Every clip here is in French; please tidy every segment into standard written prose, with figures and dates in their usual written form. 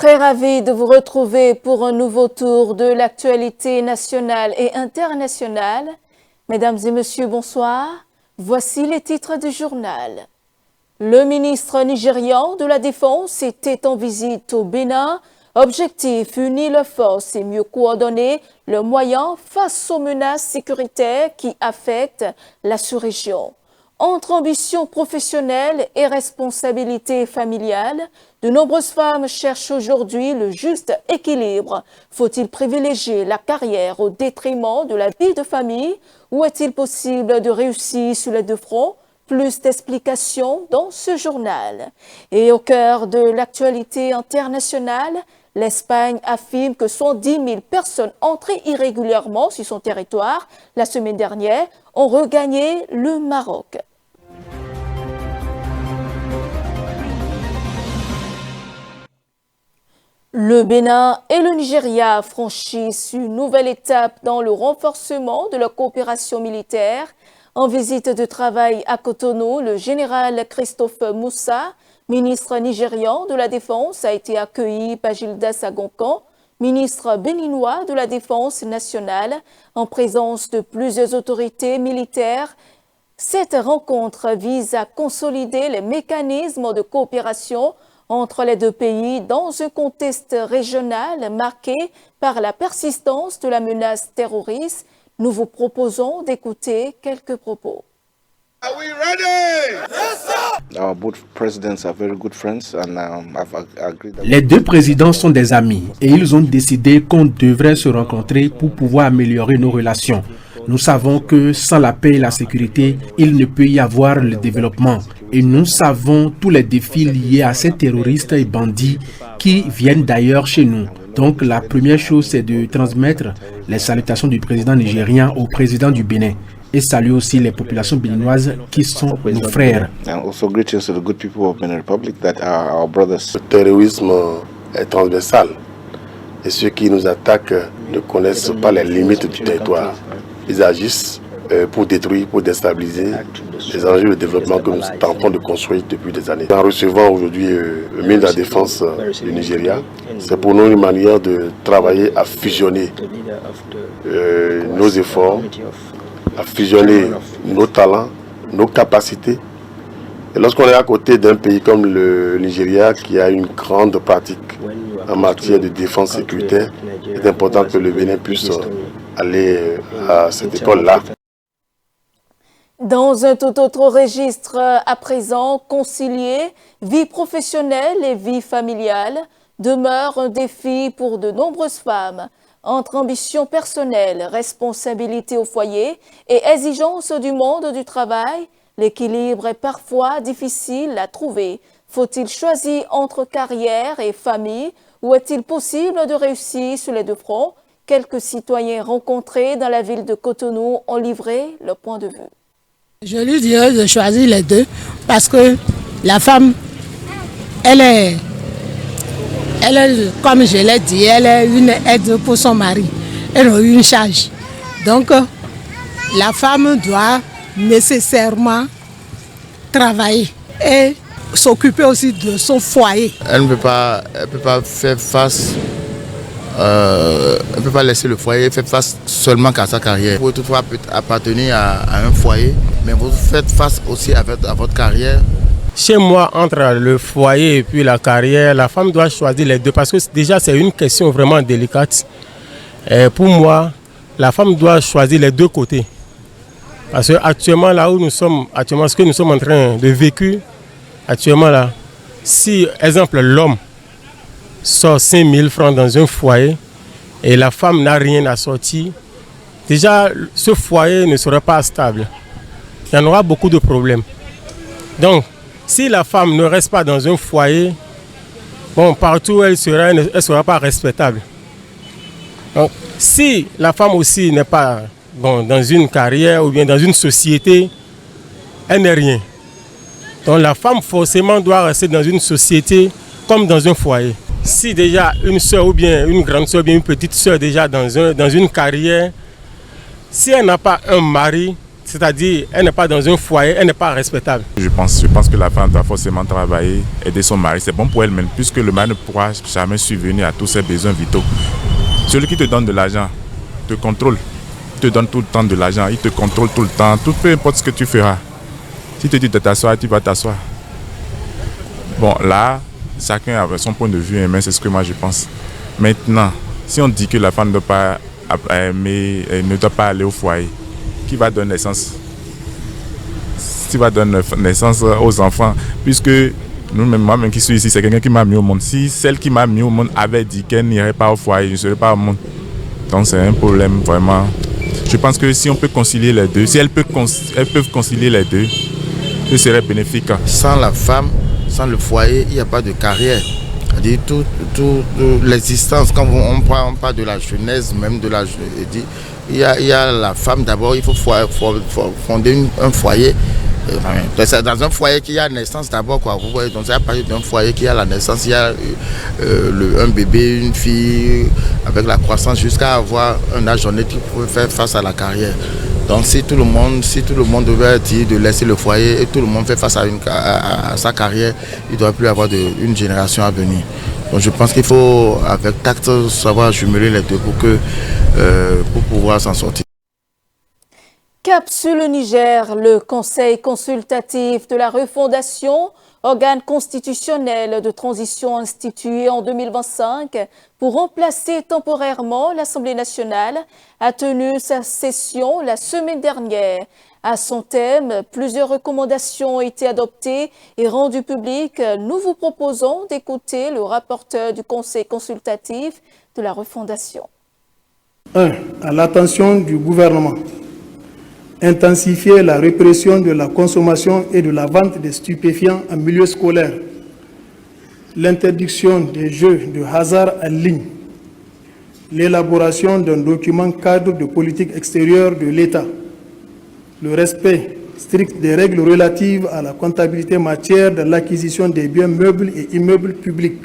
Très ravi de vous retrouver pour un nouveau tour de l'actualité nationale et internationale. Mesdames et messieurs, bonsoir. Voici les titres du journal. Le ministre nigérian de la Défense était en visite au Bénin. Objectif, unir les forces et mieux coordonner le moyen face aux menaces sécuritaires qui affectent la sous-région. Entre ambition professionnelle et responsabilité familiale, de nombreuses femmes cherchent aujourd'hui le juste équilibre. Faut-il privilégier la carrière au détriment de la vie de famille ou est-il possible de réussir sur les deux fronts? Plus d'explications dans ce journal. Et au cœur de l'actualité internationale, l'Espagne affirme que 110 000 personnes entrées irrégulièrement sur son territoire la semaine dernière ont regagné le Maroc. Le Bénin et le Nigeria franchissent une nouvelle étape dans le renforcement de leur coopération militaire. En visite de travail à Cotonou, le général Christophe Moussa, ministre nigérian de la Défense, a été accueilli par Gildas Agonkan, ministre béninois de la Défense nationale, en présence de plusieurs autorités militaires. Cette rencontre vise à consolider les mécanismes de coopération entre les deux pays dans un contexte régional marqué par la persistance de la menace terroriste. Nous vous proposons d'écouter quelques propos. Are we ready? Yes, sir. Both presidents are very good friends and I've agreed that... Les deux présidents sont des amis et ils ont décidé qu'on devrait se rencontrer pour pouvoir améliorer nos relations. Nous savons que sans la paix et la sécurité, il ne peut y avoir le développement. Et nous savons tous les défis liés à ces terroristes et bandits qui viennent d'ailleurs chez nous. Donc la première chose, c'est de transmettre les salutations du président nigérien au président du Bénin et saluer aussi les populations béninoises qui sont nos frères. And also greetings to the good people of Benin Republic that are our brothers. Le terrorisme est transversal et ceux qui nous attaquent ne connaissent pas les limites du territoire. Ils agissent pour détruire, pour déstabiliser les enjeux de développement que nous tentons de construire depuis des années. En recevant aujourd'hui le ministre de la Défense du Nigeria, c'est pour nous une manière de travailler à fusionner nos efforts, à fusionner nos talents, nos capacités. Et lorsqu'on est à côté d'un pays comme le Nigeria qui a une grande pratique en matière de défense sécuritaire, il est important que le Bénin puisse aller à cette école-là. Dans un tout autre registre, à présent, concilier vie professionnelle et vie familiale demeure un défi pour de nombreuses femmes. Entre ambition personnelle, responsabilité au foyer et exigence du monde du travail, l'équilibre est parfois difficile à trouver. Faut-il choisir entre carrière et famille ou est-il possible de réussir sur les deux fronts? Quelques citoyens rencontrés dans la ville de Cotonou ont livré leur point de vue. Je lui dirais de choisir les deux parce que la femme, elle est, comme je l'ai dit, elle est une aide pour son mari. Elle a une charge. Donc, la femme doit nécessairement travailler et s'occuper aussi de son foyer. Elle ne peut pas faire face. Elle ne peut pas laisser le foyer faire face seulement qu'à sa carrière. Vous pouvez toutefois appartenir à un foyer, mais vous faites face aussi à votre carrière. Chez moi, entre le foyer et puis la carrière, la femme doit choisir les deux parce que déjà c'est une question vraiment délicate. Et pour moi, la femme doit choisir les deux côtés. Parce que actuellement, là où nous sommes, actuellement, ce que nous sommes en train de vécu, actuellement là, si, exemple, l'homme sort 5 000 francs dans un foyer et la femme n'a rien à sortir, déjà ce foyer ne sera pas stable. Il y en aura beaucoup de problèmes. Donc, si la femme ne reste pas dans un foyer, bon, partout où elle ne sera pas respectable. Donc, si la femme aussi n'est pas dans une carrière ou bien dans une société, elle n'est rien. Donc la femme forcément doit rester dans une société comme dans un foyer. Si déjà une soeur ou bien une grande soeur ou bien une petite soeur déjà dans une carrière, si elle n'a pas un mari, c'est-à-dire elle n'est pas dans un foyer, elle n'est pas respectable. Je pense que la femme doit forcément travailler, aider son mari. C'est bon pour elle-même, puisque le mari ne pourra jamais subvenir à tous ses besoins vitaux. Celui qui te donne de l'argent te contrôle, te donne tout le temps de l'argent, il te contrôle tout le temps, peu importe ce que tu feras. Si tu te dis de t'asseoir, tu vas t'asseoir. Bon, là, chacun a son point de vue, mais c'est ce que moi je pense. Maintenant, si on dit que la femme ne doit pas aimer, ne doit pas aller au foyer, qui va donner naissance? Qui va donner naissance aux enfants? Puisque nous-mêmes, moi-même qui suis ici, c'est quelqu'un qui m'a mis au monde. Si celle qui m'a mis au monde avait dit qu'elle n'irait pas au foyer, je ne serais pas au monde. Donc c'est un problème vraiment. Je pense que si on peut concilier les deux, si elles peuvent concilier les deux, ce serait bénéfique. Sans la femme, sans le foyer, il n'y a pas de carrière. C'est-à-dire toute l'existence, quand on parle de la jeunesse, même de la jeunesse, il y a la femme d'abord, il faut fonder un foyer. C'est dans un foyer qu'il y a naissance d'abord, quoi. Vous voyez, donc c'est à partir d'un foyer qu'il y a la naissance, il y a un bébé, une fille, avec la croissance jusqu'à avoir un âge honnête qui peut faire face à la carrière. Donc si tout le monde devait dire de laisser le foyer et tout le monde fait face à sa carrière, il ne doit plus avoir une génération à venir. Donc je pense qu'il faut, avec tact, savoir jumeler les deux pour pouvoir s'en sortir. Cap sur le Niger, le Conseil consultatif de la refondation, organe constitutionnel de transition institué en 2025 pour remplacer temporairement l'Assemblée nationale, a tenu sa session la semaine dernière. À son thème, plusieurs recommandations ont été adoptées et rendues publiques. Nous vous proposons d'écouter le rapporteur du Conseil consultatif de la refondation. 1. À l'attention du gouvernement. Intensifier la répression de la consommation et de la vente des stupéfiants en milieu scolaire. L'interdiction des jeux de hasard en ligne. L'élaboration d'un document cadre de politique extérieure de l'État. Le respect strict des règles relatives à la comptabilité matière de l'acquisition des biens meubles et immeubles publics.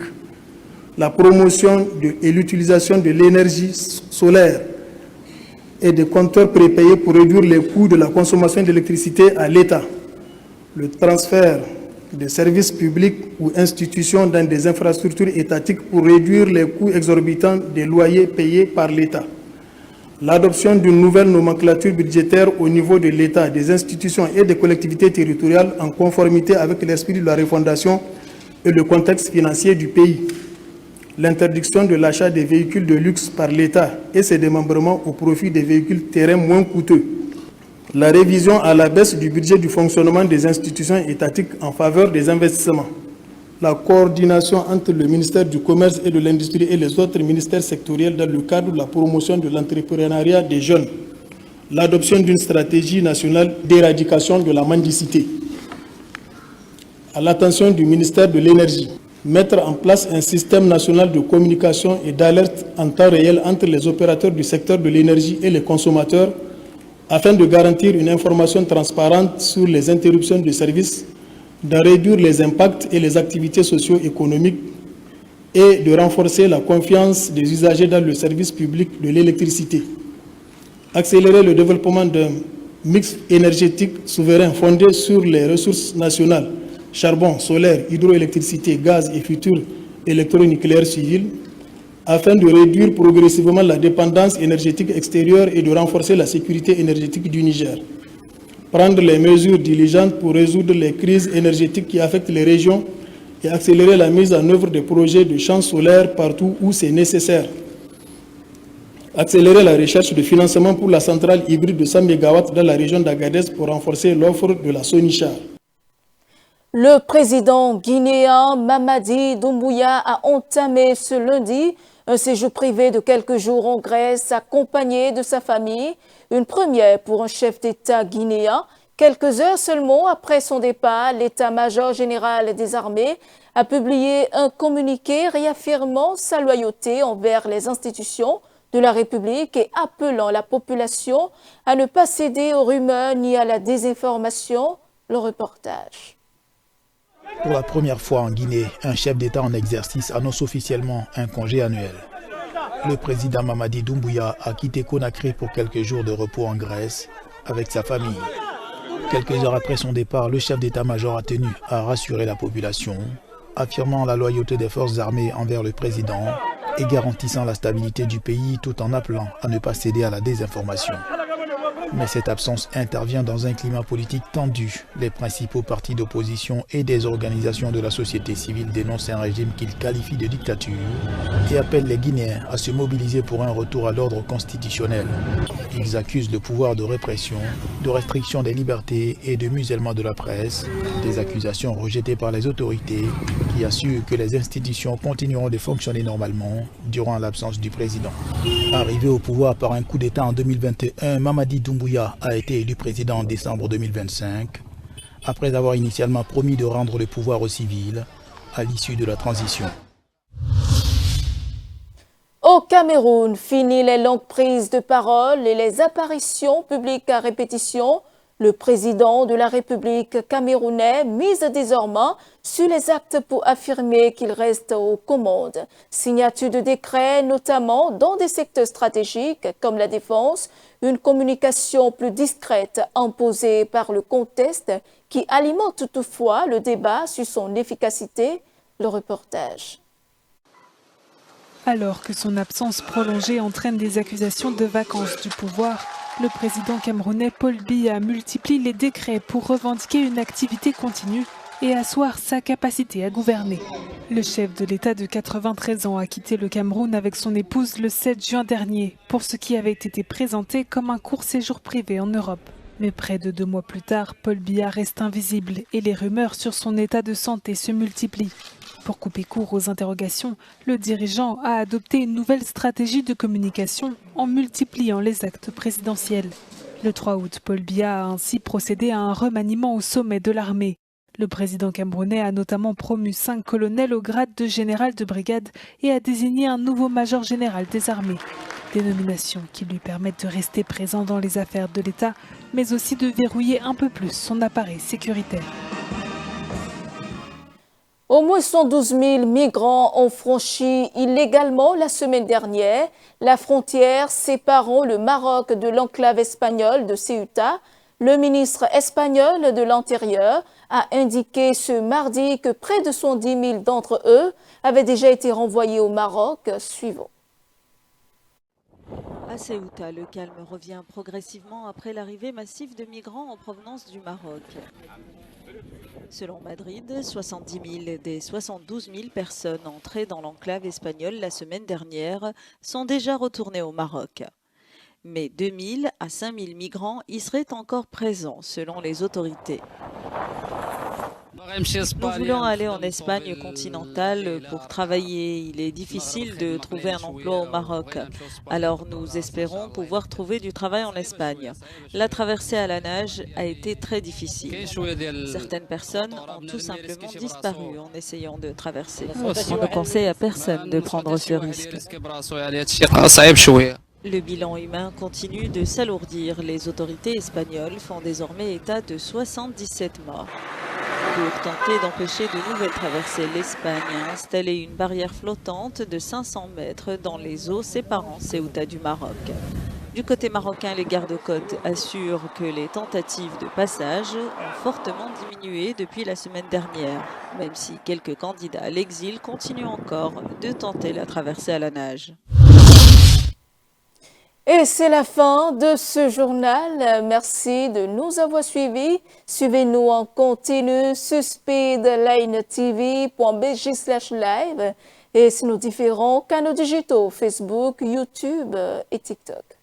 La promotion et l'utilisation de l'énergie solaire et des compteurs prépayés pour réduire les coûts de la consommation d'électricité à l'État, le transfert des services publics ou institutions dans des infrastructures étatiques pour réduire les coûts exorbitants des loyers payés par l'État, l'adoption d'une nouvelle nomenclature budgétaire au niveau de l'État, des institutions et des collectivités territoriales en conformité avec l'esprit de la refondation et le contexte financier du pays, l'interdiction de l'achat des véhicules de luxe par l'État et ses démembrements au profit des véhicules terrains moins coûteux, la révision à la baisse du budget du fonctionnement des institutions étatiques en faveur des investissements, la coordination entre le ministère du Commerce et de l'Industrie et les autres ministères sectoriels dans le cadre de la promotion de l'entrepreneuriat des jeunes, l'adoption d'une stratégie nationale d'éradication de la mendicité. À l'attention du ministère de l'Énergie, mettre en place un système national de communication et d'alerte en temps réel entre les opérateurs du secteur de l'énergie et les consommateurs afin de garantir une information transparente sur les interruptions de services, de réduire les impacts et les activités socio-économiques et de renforcer la confiance des usagers dans le service public de l'électricité. Accélérer le développement d'un mix énergétique souverain fondé sur les ressources nationales, charbon, solaire, hydroélectricité, gaz et futurs électronucléaires civils, afin de réduire progressivement la dépendance énergétique extérieure et de renforcer la sécurité énergétique du Niger. Prendre les mesures diligentes pour résoudre les crises énergétiques qui affectent les régions et accélérer la mise en œuvre des projets de champs solaires partout où c'est nécessaire. Accélérer la recherche de financement pour la centrale hybride de 100 MW dans la région d'Agadez pour renforcer l'offre de la Sonichar. Le président guinéen Mamadi Doumbouya a entamé ce lundi un séjour privé de quelques jours en Grèce accompagné de sa famille, une première pour un chef d'État guinéen. Quelques heures seulement après son départ, l'état-major général des armées a publié un communiqué réaffirmant sa loyauté envers les institutions de la République et appelant la population à ne pas céder aux rumeurs ni à la désinformation. Le reportage. Pour la première fois en Guinée, un chef d'État en exercice annonce officiellement un congé annuel. Le président Mamadi Doumbouya a quitté Conakry pour quelques jours de repos en Grèce avec sa famille. Quelques heures après son départ, le chef d'état-major a tenu à rassurer la population, affirmant la loyauté des forces armées envers le président et garantissant la stabilité du pays tout en appelant à ne pas céder à la désinformation. Mais cette absence intervient dans un climat politique tendu. Les principaux partis d'opposition et des organisations de la société civile dénoncent un régime qu'ils qualifient de dictature et appellent les Guinéens à se mobiliser pour un retour à l'ordre constitutionnel. Ils accusent le pouvoir de répression, de restriction des libertés et de musellement de la presse, des accusations rejetées par les autorités qui assurent que les institutions continueront de fonctionner normalement durant l'absence du président. Arrivé au pouvoir par un coup d'État en 2021, Mamadi Doumbouya a été élu président en décembre 2025, après avoir initialement promis de rendre le pouvoir aux civils à l'issue de la transition. Au Cameroun, fini les longues prises de parole et les apparitions publiques à répétition. Le président de la République camerounais mise désormais sur les actes pour affirmer qu'il reste aux commandes. Signature de décrets, notamment dans des secteurs stratégiques comme la défense, une communication plus discrète imposée par le contexte qui alimente toutefois le débat sur son efficacité. Le reportage. Alors que son absence prolongée entraîne des accusations de vacance du pouvoir, le président camerounais Paul Biya multiplie les décrets pour revendiquer une activité continue et asseoir sa capacité à gouverner. Le chef de l'État de 93 ans a quitté le Cameroun avec son épouse le 7 juin dernier pour ce qui avait été présenté comme un court séjour privé en Europe. Mais près de 2 mois plus tard, Paul Biya reste invisible et les rumeurs sur son état de santé se multiplient. Pour couper court aux interrogations, le dirigeant a adopté une nouvelle stratégie de communication en multipliant les actes présidentiels. Le 3 août, Paul Biya a ainsi procédé à un remaniement au sommet de l'armée. Le président camerounais a notamment promu 5 colonels au grade de général de brigade et a désigné un nouveau major général des armées. Des nominations qui lui permettent de rester présent dans les affaires de l'État, mais aussi de verrouiller un peu plus son appareil sécuritaire. Au moins 112 000 migrants ont franchi illégalement la semaine dernière la frontière séparant le Maroc de l'enclave espagnole de Ceuta. Le ministre espagnol de l'Intérieur a indiqué ce mardi que près de 110 000 d'entre eux avaient déjà été renvoyés au Maroc. Suivant. À Ceuta, le calme revient progressivement après l'arrivée massive de migrants en provenance du Maroc. Selon Madrid, 70 000 des 72 000 personnes entrées dans l'enclave espagnole la semaine dernière sont déjà retournées au Maroc. Mais 2 000 à 5 000 migrants y seraient encore présents, selon les autorités. Nous voulons aller en Espagne continentale pour travailler. Il est difficile de trouver un emploi au Maroc. Alors nous espérons pouvoir trouver du travail en Espagne. La traversée à la nage a été très difficile. Certaines personnes ont tout simplement disparu en essayant de traverser. On ne conseille à personne de prendre ce risque. Le bilan humain continue de s'alourdir. Les autorités espagnoles font désormais état de 77 morts. Pour tenter d'empêcher de nouvelles traversées, l'Espagne a installé une barrière flottante de 500 mètres dans les eaux séparant Ceuta du Maroc. Du côté marocain, les gardes-côtes assurent que les tentatives de passage ont fortement diminué depuis la semaine dernière, même si quelques candidats à l'exil continuent encore de tenter la traversée à la nage. Et c'est la fin de ce journal. Merci de nous avoir suivis. Suivez-nous en continu sur speedlinetv.bg/live et sur nos différents canaux digitaux Facebook, YouTube et TikTok.